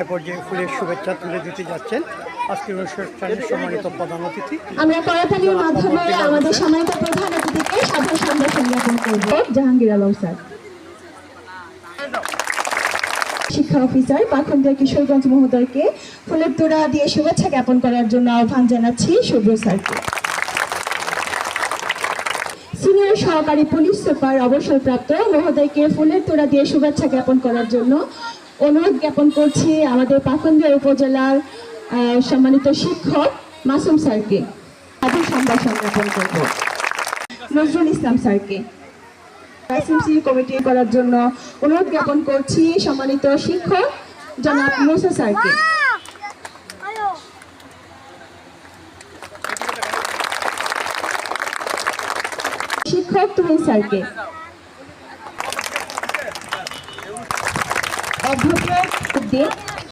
পর্যায়ে ফুলের শুভেচ্ছা তুলে দিতে যাচ্ছেন আজকের অনুষ্ঠানের সম্মানিত প্রধান অতিথি। আমরা করতালির মাধ্যমে আমাদের সম্মানিত প্রধান অতিথিকে সাদর সম্ভাষণ জ্ঞাপন করব। জাহাঙ্গীর আলম স্যার, শিক্ষা অফিসার পাখন্দিয়া কিশোরগঞ্জ মহোদয়কে ফুলের তোড়া দিয়ে শুভেচ্ছা জ্ঞাপন করার জন্য আহ্বান জানাচ্ছি শুভ্র স্যারকে। সিনিয়র সহকারী পুলিশ সুপার অবসরপ্রাপ্ত মহোদয়কে ফুলের তোড়া দিয়ে শুভেচ্ছা জ্ঞাপন করার জন্য অনুরোধ জ্ঞাপন করছি আমাদের পাখন্দিয়া উপজেলার সম্মানিত শিক্ষক মাসুম স্যারকে সাদর সম্ভাষণ জ্ঞাপন করব। নজরুল ইসলাম স্যারকে এসএমসি কমিটি করার জন্য অনুরোধ জ্ঞাপন করছি সম্মানিত শিক্ষক জনাব মুসা স্যারকে। শিক্ষক তুহিন স্যারকে, অধ্যাপক